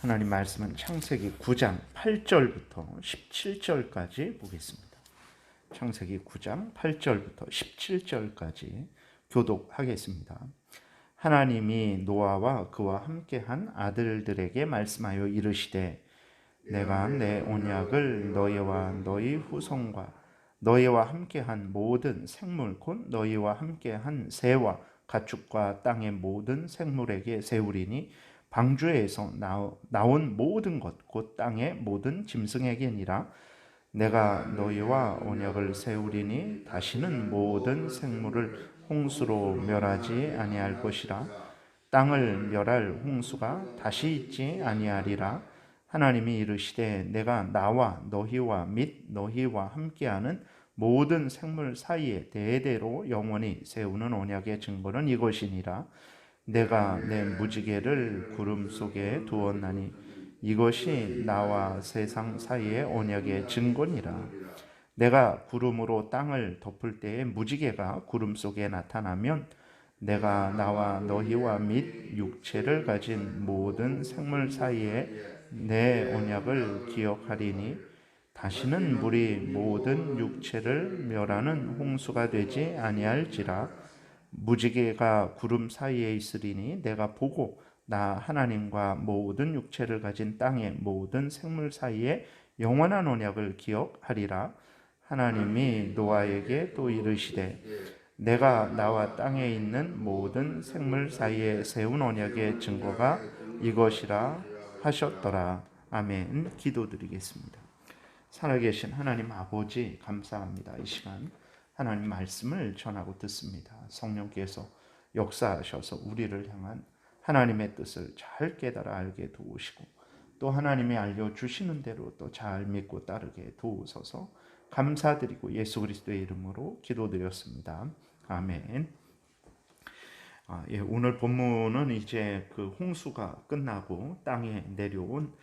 하나님 말씀은 창세기 9장 8절부터 17절까지 보겠습니다. 창세기 9장 8절부터 17절까지 교독하겠습니다. 하나님이 노아와 그와 함께한 아들들에게 말씀하여 이르시되 내가 내 언약을 너희와 너희 후손과 너희와 함께한 모든 생물 곧 너희와 함께한 새와 가축과 땅의 모든 생물에게 세우리니 방주에서 나온 모든 것 곧 땅의 모든 짐승에게니라. 내가 너희와 언약을 세우리니 다시는 모든 생물을 홍수로 멸하지 아니할 것이라. 땅을 멸할 홍수가 다시 있지 아니하리라. 하나님이 이르시되 내가 나와 너희와 및 너희와 함께하는 모든 생물 사이에 대대로 영원히 세우는 언약의 증거는 이것이니라. 내가 내 무지개를 구름 속에 두었나니 이것이 나와 세상 사이의 언약의 증거니라. 내가 구름으로 땅을 덮을 때에 무지개가 구름 속에 나타나면 내가 나와 너희와 및 육체를 가진 모든 생물 사이에 내 언약을 기억하리니 다시는 물이 모든 육체를 멸하는 홍수가 되지 아니할지라. 무지개가 구름 사이에 있으리니 내가 보고 나 하나님과 모든 육체를 가진 땅의 모든 생물 사이에 영원한 언약을 기억하리라. 하나님이 노아에게 또 이르시되 내가 나와 땅에 있는 모든 생물 사이에 세운 언약의 증거가 이것이라 하셨더라. 아멘. 기도드리겠습니다. 살아계신 하나님 아버지 감사합니다. 이 시간 하나님 말씀을 전하고 듣습니다. 성령께서 역사하셔서 우리를 향한 하나님의 뜻을 잘 깨달아 알게 도우시고 또 하나님이 알려주시는 대로 또 잘 믿고 따르게 도우소서. 감사드리고 예수 그리스도의 이름으로 기도드렸습니다. 아멘. 오늘 본문은 이제 그 홍수가 끝나고 땅에 내려온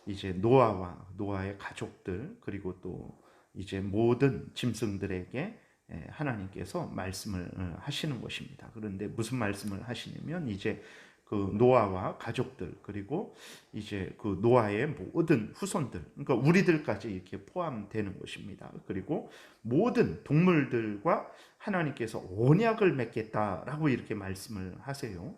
이제 노아와 노아의 가족들 그리고 또 이제 모든 짐승들에게 하나님께서 말씀을 하시는 것입니다. 그런데 무슨 말씀을 하시냐면 이제 그 노아와 가족들 그리고 이제 그 노아의 모든 후손들 그러니까 우리들까지 이렇게 포함되는 것입니다. 그리고 모든 동물들과 하나님께서 언약을 맺겠다라고 이렇게 말씀을 하세요.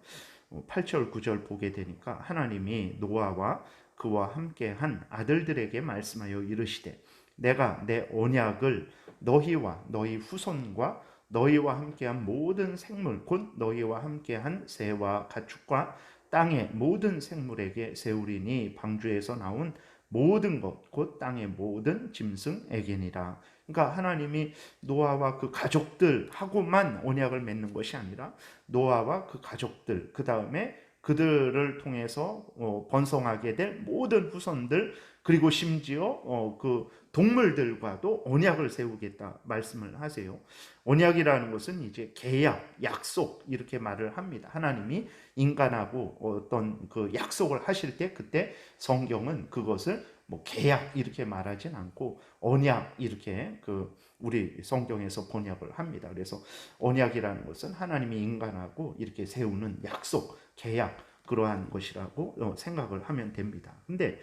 8절 9절 보게 되니까 하나님이 노아와 그와 함께한 아들들에게 말씀하여 이르시되 내가 내 언약을 너희와 너희 후손과 너희와 함께한 모든 생물 곧 너희와 함께한 새와 가축과 땅의 모든 생물에게 세우리니 방주에서 나온 모든 것 곧 땅의 모든 짐승에게니라. 그러니까 하나님이 노아와 그 가족들하고만 언약을 맺는 것이 아니라 노아와 그 가족들 그 다음에 그들을 통해서 번성하게 될 모든 후손들 그리고 심지어 그 동물들과도 언약을 세우겠다 말씀을 하세요. 언약이라는 것은 이제 계약, 약속 이렇게 말을 합니다. 하나님이 인간하고 어떤 그 약속을 하실 때 그때 성경은 그것을 뭐 계약 이렇게 말하진 않고 언약 이렇게 그 우리 성경에서 번역을 합니다. 그래서 언약이라는 것은 하나님이 인간하고 이렇게 세우는 약속, 계약 그러한 것이라고 생각을 하면 됩니다. 근데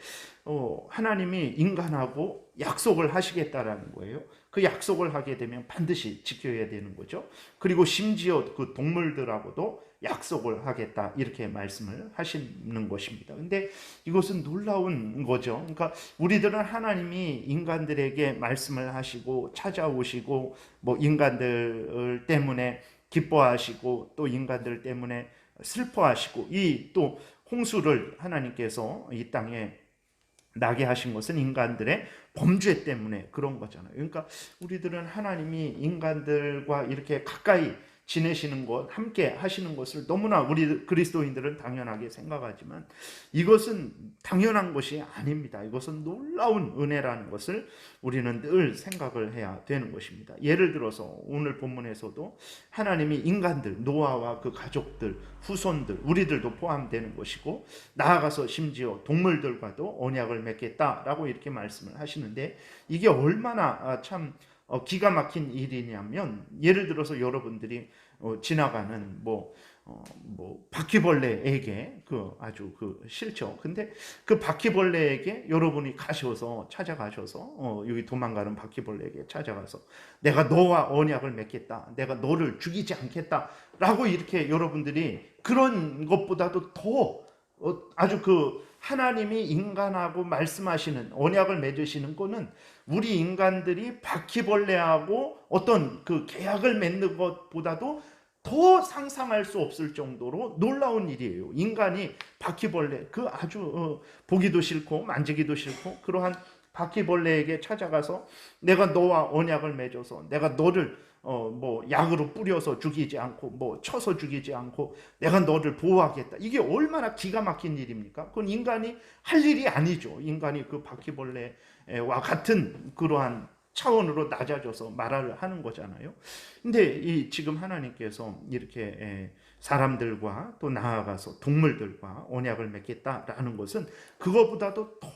하나님이 인간하고 약속을 하시겠다라는 거예요. 그 약속을 하게 되면 반드시 지켜야 되는 거죠. 그리고 심지어 그 동물들하고도 약속을 하겠다 이렇게 말씀을 하시는 것입니다. 근데 이것은 놀라운 거죠. 그러니까 우리들은 하나님이 인간들에게 말씀을 하시고 찾아오시고 뭐 인간들 때문에 기뻐하시고 또 인간들 때문에 슬퍼하시고 이 또 홍수를 하나님께서 이 땅에 나게 하신 것은 인간들의 범죄 때문에 그런 거잖아요. 그러니까 우리들은 하나님이 인간들과 이렇게 가까이 지내시는 것, 함께 하시는 것을 너무나 우리 그리스도인들은 당연하게 생각하지만 이것은 당연한 것이 아닙니다. 이것은 놀라운 은혜라는 것을 우리는 늘 생각을 해야 되는 것입니다. 예를 들어서 오늘 본문에서도 하나님이 인간들, 노아와 그 가족들, 후손들, 우리들도 포함되는 것이고 나아가서 심지어 동물들과도 언약을 맺겠다라고 이렇게 말씀을 하시는데 이게 얼마나 참 기가 막힌 일이냐면 예를 들어서 여러분들이 지나가는 뭐 뭐 바퀴벌레에게 그 아주 그 싫죠. 근데 그 바퀴벌레에게 여러분이 가셔서 찾아가셔서 여기 도망가는 바퀴벌레에게 찾아가서 내가 너와 언약을 맺겠다. 내가 너를 죽이지 않겠다라고 이렇게 여러분들이 그런 것보다도 더 아주 그 하나님이 인간하고 말씀하시는 언약을 맺으시는 거는 우리 인간들이 바퀴벌레하고 어떤 그 계약을 맺는 것보다도 더 상상할 수 없을 정도로 놀라운 일이에요. 인간이 바퀴벌레, 그 아주 보기도 싫고 만지기도 싫고 그러한 바퀴벌레에게 찾아가서 내가 너와 언약을 맺어서 내가 너를 뭐 약으로 뿌려서 죽이지 않고 뭐 쳐서 죽이지 않고 내가 너를 보호하겠다. 이게 얼마나 기가 막힌 일입니까? 그건 인간이 할 일이 아니죠. 인간이 그 바퀴벌레와 같은 그러한 차원으로 낮아져서 말을 하는 거잖아요. 근데 이 지금 하나님께서 이렇게 사람들과 또 나아가서 동물들과 언약을 맺겠다라는 것은 그것보다도 더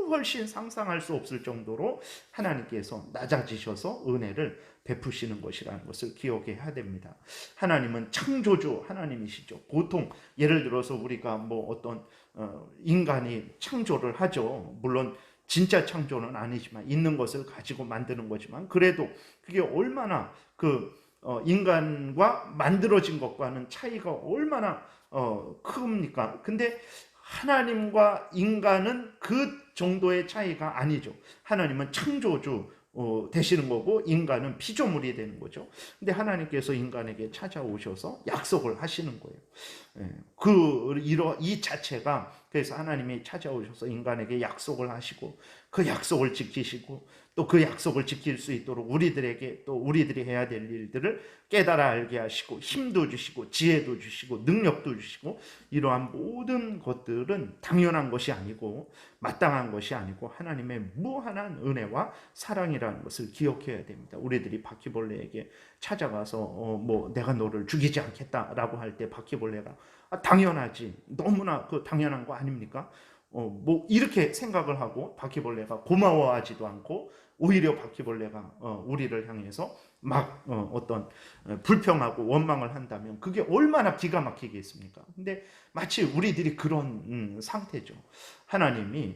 훨씬 상상할 수 없을 정도로 하나님께서 낮아지셔서 은혜를 베푸시는 것이라는 것을 기억해야 됩니다. 하나님은 창조주 하나님이시죠. 보통 예를 들어서 우리가 뭐 어떤 인간이 창조를 하죠. 물론 진짜 창조는 아니지만 있는 것을 가지고 만드는 거지만 그래도 그게 얼마나 그 인간과 만들어진 것과는 차이가 얼마나 큽니까? 근데 하나님과 인간은 그 정도의 차이가 아니죠. 하나님은 창조주 되시는 거고 인간은 피조물이 되는 거죠. 근데 하나님께서 인간에게 찾아오셔서 약속을 하시는 거예요. 이 자체가 그래서 하나님이 찾아오셔서 인간에게 약속을 하시고 그 약속을 지키시고 또 그 약속을 지킬 수 있도록 우리들에게 또 우리들이 해야 될 일들을 깨달아 알게 하시고 힘도 주시고 지혜도 주시고 능력도 주시고 이러한 모든 것들은 당연한 것이 아니고 마땅한 것이 아니고 하나님의 무한한 은혜와 사랑이라는 것을 기억해야 됩니다. 우리들이 바퀴벌레에게 찾아가서 뭐 내가 너를 죽이지 않겠다라고 할 때 바퀴벌레가 당연하지 너무나 그 당연한 거 아닙니까? 뭐 이렇게 생각을 하고 바퀴벌레가 고마워하지도 않고 오히려 바퀴벌레가 우리를 향해서 막 어떤 불평하고 원망을 한다면 그게 얼마나 기가 막히겠습니까? 근데 마치 우리들이 그런 상태죠. 하나님이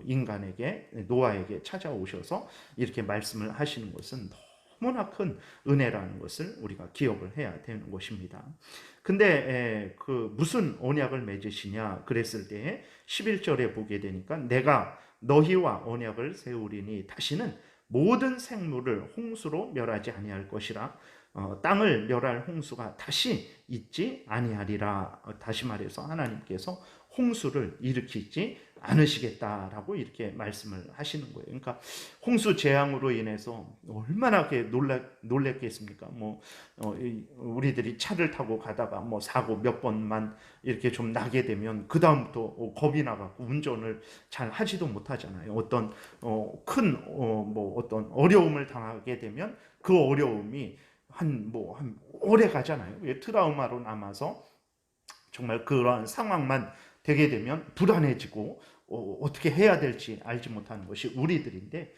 인간에게 노아에게 찾아오셔서 이렇게 말씀을 하시는 것은 너무나 큰 은혜라는 것을 우리가 기억을 해야 되는 것입니다. 근데 그 무슨 언약을 맺으시냐 그랬을 때 11절에 보게 되니까 내가 너희와 언약을 세우리니 다시는 모든 생물을 홍수로 멸하지 아니할 것이라 땅을 멸할 홍수가 다시 있지 아니하리라. 다시 말해서 하나님께서 홍수를 일으키지 않으시겠다라고 이렇게 말씀을 하시는 거예요. 그러니까 홍수 재앙으로 인해서 얼마나 놀랬겠습니까? 뭐 우리들이 차를 타고 가다가 뭐 사고 몇 번만 이렇게 좀 나게 되면 그 다음부터 겁이 나갖고 운전을 잘 하지도 못하잖아요. 어떤 큰 뭐 어떤 어려움을 당하게 되면 그 어려움이 한 오래 가잖아요. 트라우마로 남아서 정말 그러한 상황만 되게 되면 불안해지고 어떻게 해야 될지 알지 못하는 것이 우리들인데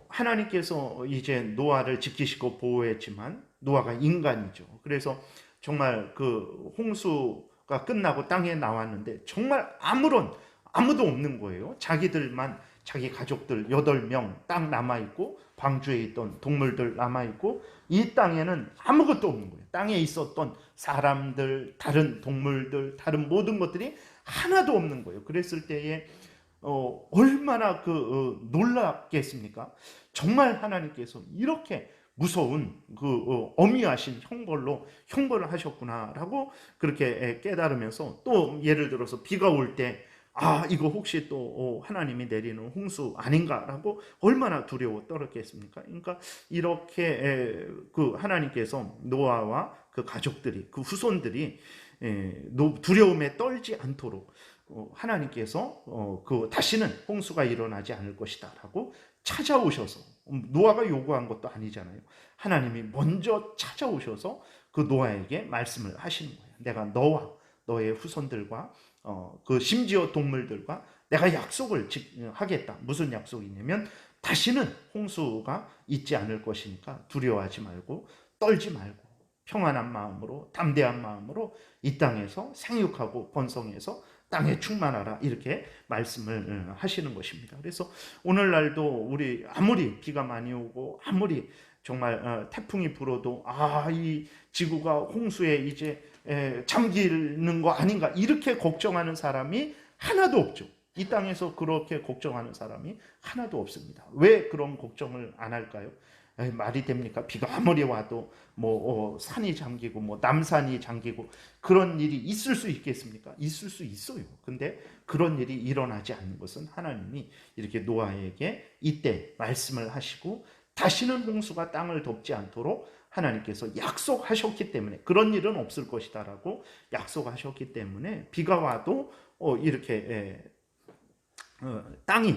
하나님께서 이제 노아를 지키시고 보호했지만 노아가 인간이죠. 그래서 정말 그 홍수가 끝나고 땅에 나왔는데 정말 아무도 없는 거예요. 자기들만 자기 가족들 8명 딱 남아있고 방주에 있던 동물들 남아있고 이 땅에는 아무것도 없는 거예요. 땅에 있었던 사람들, 다른 동물들, 다른 모든 것들이 하나도 없는 거예요. 그랬을 때에 얼마나 놀랍겠습니까? 정말 하나님께서 이렇게 무서운 그 어미하신 형벌을 하셨구나라고 그렇게 깨달으면서 또 예를 들어서 비가 올 때 이거 혹시 또 하나님이 내리는 홍수 아닌가라고 얼마나 두려워 떨었겠습니까? 그러니까 이렇게 그 하나님께서 노아와 그 가족들이 그 후손들이 두려움에 떨지 않도록 하나님께서 그 다시는 홍수가 일어나지 않을 것이다라고 찾아오셔서 노아가 요구한 것도 아니잖아요. 하나님이 먼저 찾아오셔서 그 노아에게 말씀을 하시는 거예요. 내가 너와 너의 후손들과 그 심지어 동물들과 내가 약속을 하겠다. 무슨 약속이냐면 다시는 홍수가 있지 않을 것이니까 두려워하지 말고 떨지 말고 평안한 마음으로 담대한 마음으로 이 땅에서 생육하고 번성해서 땅에 충만하라 이렇게 말씀을 하시는 것입니다. 그래서 오늘날도 우리 아무리 비가 많이 오고 아무리 정말 태풍이 불어도 이 지구가 홍수에 이제 잠기는 거 아닌가 이렇게 걱정하는 사람이 하나도 없죠. 이 땅에서 그렇게 걱정하는 사람이 하나도 없습니다. 왜 그런 걱정을 안 할까요? 말이 됩니까? 비가 아무리 와도 산이 잠기고 남산이 잠기고 그런 일이 있을 수 있겠습니까? 있을 수 있어요. 근데 그런 일이 일어나지 않는 것은 하나님이 이렇게 노아에게 이때 말씀을 하시고 다시는 홍수가 땅을 덮지 않도록 하나님께서 약속하셨기 때문에 그런 일은 없을 것이다라고 약속하셨기 때문에 비가 와도 이렇게 땅이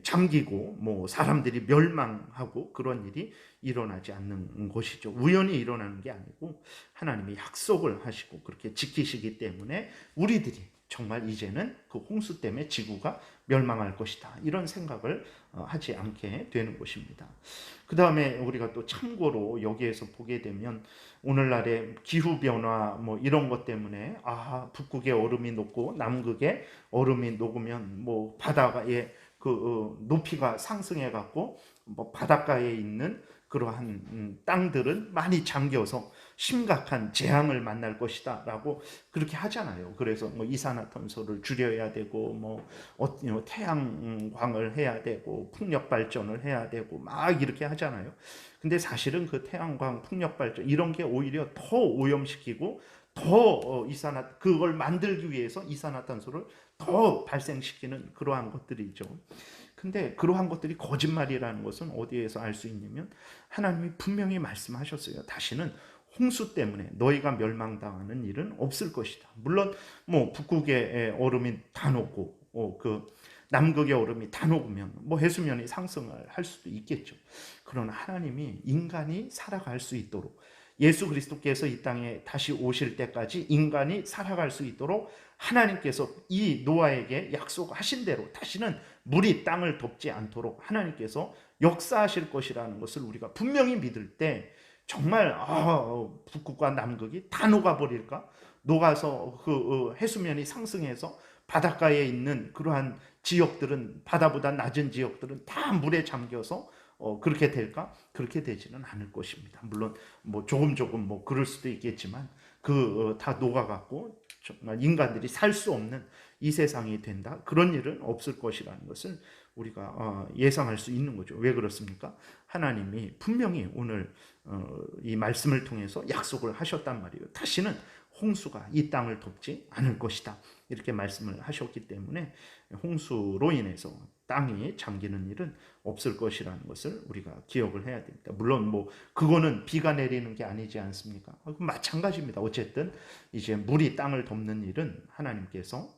잠기고 사람들이 멸망하고 그런 일이 일어나지 않는 것이죠. 우연히 일어나는 게 아니고 하나님이 약속을 하시고 그렇게 지키시기 때문에 우리들이 정말 이제는 그 홍수 때문에 지구가 멸망할 것이다 이런 생각을 하지 않게 되는 것입니다. 그 다음에 우리가 또 참고로 여기에서 보게 되면 오늘날의 기후변화 이런 것 때문에 북극의 얼음이 녹고 남극의 얼음이 녹으면 바다의 그 높이가 상승해 갖고 바닷가에 있는 그러한 땅들은 많이 잠겨서 심각한 재앙을 만날 것이다 라고 그렇게 하잖아요. 그래서 이산화탄소를 줄여야 되고 태양광을 해야 되고 풍력 발전을 해야 되고 막 이렇게 하잖아요. 근데 사실은 그 태양광 풍력 발전 이런 게 오히려 더 오염시키고 더 그걸 만들기 위해서 이산화탄소를 더 발생시키는 그러한 것들이죠. 근데 그러한 것들이 거짓말이라는 것은 어디에서 알 수 있냐면 하나님이 분명히 말씀하셨어요. 다시는 홍수 때문에 너희가 멸망당하는 일은 없을 것이다. 물론 북극의 얼음이 다 녹고 그 남극의 얼음이 다 녹으면 해수면이 상승을 할 수도 있겠죠. 그러나 하나님이 인간이 살아갈 수 있도록 예수 그리스도께서 이 땅에 다시 오실 때까지 인간이 살아갈 수 있도록 하나님께서 이 노아에게 약속하신 대로 다시는 물이 땅을 덮지 않도록 하나님께서 역사하실 것이라는 것을 우리가 분명히 믿을 때 정말 북극과 남극이 다 녹아버릴까? 녹아서 그 해수면이 상승해서 바닷가에 있는 그러한 지역들은 바다보다 낮은 지역들은 다 물에 잠겨서 그렇게 될까? 그렇게 되지는 않을 것입니다. 물론 조금 그럴 수도 있겠지만 다 녹아갖고 정말 인간들이 살 수 없는 이 세상이 된다. 그런 일은 없을 것이라는 것을 우리가 예상할 수 있는 거죠. 왜 그렇습니까? 하나님이 분명히 오늘 이 말씀을 통해서 약속을 하셨단 말이에요. 다시는 홍수가 이 땅을 덮지 않을 것이다. 이렇게 말씀을 하셨기 때문에 홍수로 인해서 땅이 잠기는 일은 없을 것이라는 것을 우리가 기억을 해야 됩니다. 물론 그거는 비가 내리는 게 아니지 않습니까? 마찬가지입니다. 어쨌든 이제 물이 땅을 덮는 일은 하나님께서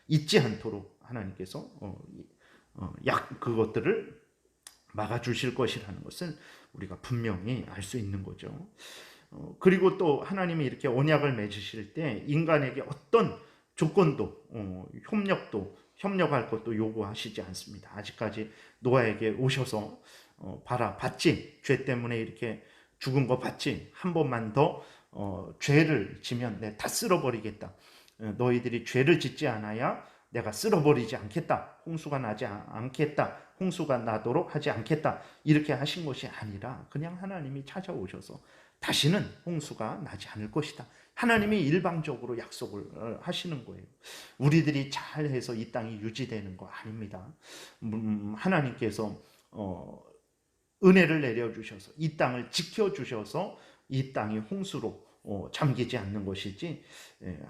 잊지 않도록 하나님께서 그것들을 막아주실 것이라는 것을 우리가 분명히 알 수 있는 거죠. 그리고 또 하나님이 이렇게 언약을 맺으실 때 인간에게 어떤 조건도 협력할 것도 요구하시지 않습니다. 아직까지 노아에게 오셔서 봐라 봤지? 죄 때문에 이렇게 죽은 거 봤지? 한 번만 더 죄를 지면 내가 다 쓸어버리겠다. 너희들이 죄를 짓지 않아야 내가 쓸어버리지 않겠다. 홍수가 나지 않겠다. 홍수가 나도록 하지 않겠다. 이렇게 하신 것이 아니라 그냥 하나님이 찾아오셔서 다시는 홍수가 나지 않을 것이다. 하나님이 일방적으로 약속을 하시는 거예요. 우리들이 잘해서 이 땅이 유지되는 거 아닙니다. 하나님께서 은혜를 내려주셔서 이 땅을 지켜주셔서 이 땅이 홍수로 잠기지 않는 것이지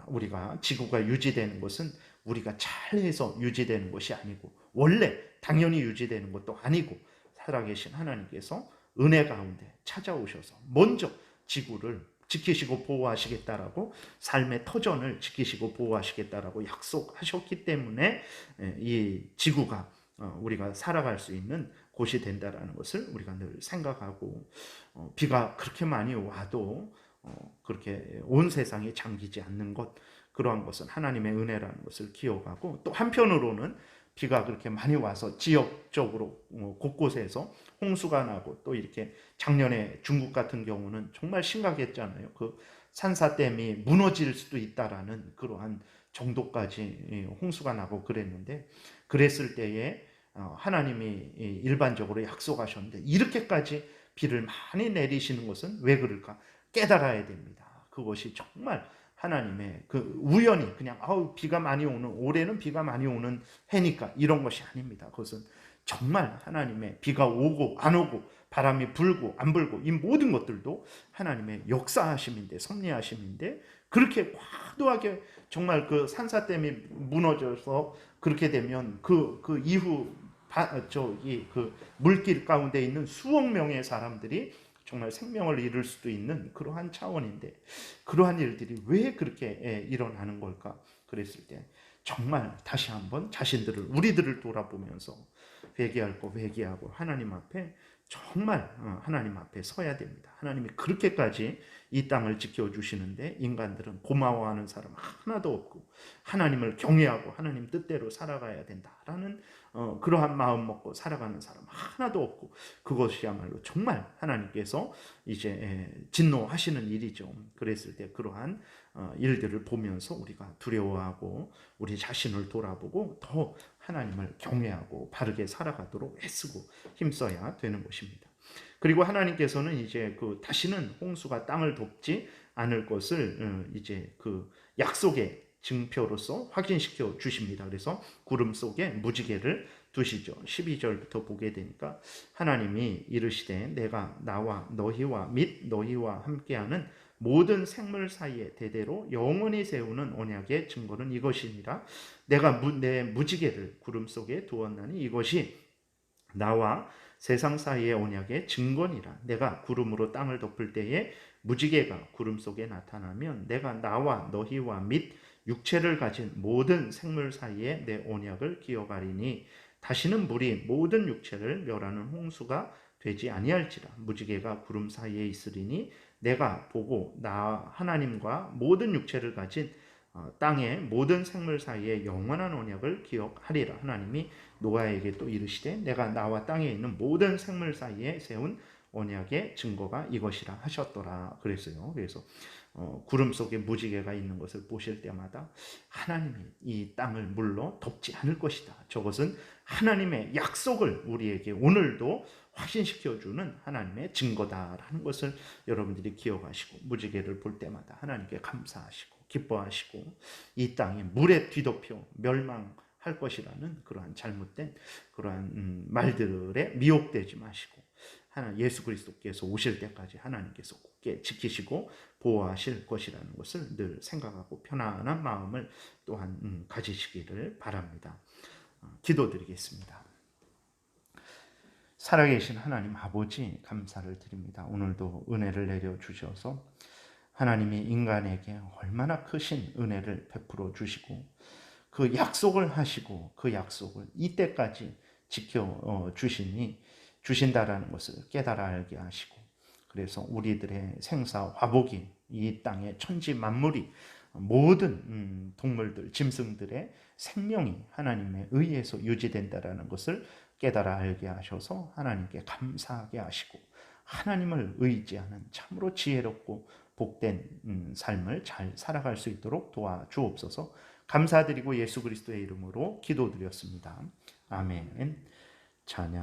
우리가 지구가 유지되는 것은 우리가 잘해서 유지되는 것이 아니고 원래 당연히 유지되는 것도 아니고 살아계신 하나님께서 은혜 가운데 찾아오셔서 먼저 지구를 지키시고 보호하시겠다라고 삶의 터전을 지키시고 보호하시겠다라고 약속하셨기 때문에 이 지구가 우리가 살아갈 수 있는 곳이 된다라는 것을 우리가 늘 생각하고 비가 그렇게 많이 와도 그렇게 온 세상이 잠기지 않는 것 그러한 것은 하나님의 은혜라는 것을 기억하고, 또 한편으로는 비가 그렇게 많이 와서 지역적으로 곳곳에서 홍수가 나고, 또 이렇게 작년에 중국 같은 경우는 정말 심각했잖아요. 그 산사댐이 무너질 수도 있다라는 그러한 정도까지 홍수가 나고 그랬는데, 그랬을 때에 하나님이 일반적으로 약속하셨는데 이렇게까지 비를 많이 내리시는 것은 왜 그럴까? 깨달아야 됩니다. 그것이 정말 하나님의 그 우연히 그냥 비가 많이 오는, 올해는 비가 많이 오는 해니까 이런 것이 아닙니다. 그것은 정말 하나님의 비가 오고 안 오고 바람이 불고 안 불고 이 모든 것들도 하나님의 역사하심인데, 섭리하심인데, 그렇게 과도하게 정말 그 산사댐이 무너져서 그렇게 되면 그 이후 저기 그 물길 가운데 있는 수억 명의 사람들이 정말 생명을 잃을 수도 있는 그러한 차원인데, 그러한 일들이 왜 그렇게 일어나는 걸까? 그랬을 때 정말 다시 한번 자신들을, 우리들을 돌아보면서 회개할 거 회개하고 하나님 앞에 정말 하나님 앞에 서야 됩니다. 하나님이 그렇게까지 이 땅을 지켜주시는데 인간들은 고마워하는 사람 하나도 없고, 하나님을 경외하고 하나님 뜻대로 살아가야 된다라는 그러한 마음 먹고 살아가는 사람 하나도 없고, 그것이야말로 정말 하나님께서 이제 진노하시는 일이죠. 그랬을 때 그러한 일들을 보면서 우리가 두려워하고 우리 자신을 돌아보고 더 하나님을 경외하고 바르게 살아가도록 애쓰고 힘써야 되는 것입니다. 그리고 하나님께서는 이제 그 다시는 홍수가 땅을 덮지 않을 것을 이제 그 약속의 증표로서 확인시켜 주십니다. 그래서 구름 속에 무지개를 두시죠. 12절부터 보게 되니까 하나님이 이르시되 내가 나와 너희와 및 너희와 함께하는 모든 생물 사이에 대대로 영원히 세우는 언약의 증거는 이것이니라. 내가 내 무지개를 구름 속에 두었나니 이것이 나와 세상 사이의 언약의 증거니라. 내가 구름으로 땅을 덮을 때에 무지개가 구름 속에 나타나면 내가 나와 너희와 및 육체를 가진 모든 생물 사이에 내 언약을 기억하리니 다시는 물이 모든 육체를 멸하는 홍수가 되지 아니할지라. 무지개가 구름 사이에 있으리니 내가 보고 나 하나님과 모든 육체를 가진 땅의 모든 생물 사이에 영원한 언약을 기억하리라. 하나님이 노아에게 또 이르시되 내가 나와 땅에 있는 모든 생물 사이에 세운 언약의 증거가 이것이라 하셨더라 그랬어요. 그래서 구름 속에 무지개가 있는 것을 보실 때마다 하나님이 이 땅을 물로 덮지 않을 것이다. 저것은 하나님의 약속을 우리에게 오늘도 확신시켜주는 하나님의 증거다라는 것을 여러분들이 기억하시고, 무지개를 볼 때마다 하나님께 감사하시고 기뻐하시고, 이 땅이 물에 뒤덮여 멸망할 것이라는 그러한 잘못된 그러한 말들에 미혹되지 마시고, 예수 그리스도께서 오실 때까지 하나님께서 굳게 지키시고 보호하실 것이라는 것을 늘 생각하고 편안한 마음을 또한 가지시기를 바랍니다. 기도드리겠습니다. 살아계신 하나님 아버지, 감사를 드립니다. 오늘도 은혜를 내려주셔서 하나님이 인간에게 얼마나 크신 은혜를 베풀어 주시고 그 약속을 하시고 그 약속을 이때까지 지켜 주신다라는 것을 깨달아 알게 하시고, 그래서 우리들의 생사 화복이 이 땅의 천지 만물이 모든 동물들, 짐승들의 생명이 하나님에 의해서 유지된다라는 것을 깨달아 알게 하셔서 하나님께 감사하게 하시고, 하나님을 의지하는 참으로 지혜롭고 복된 삶을 잘 살아갈 수 있도록 도와주옵소서. 감사드리고 예수 그리스도의 이름으로 기도드렸습니다. 아멘. 찬양.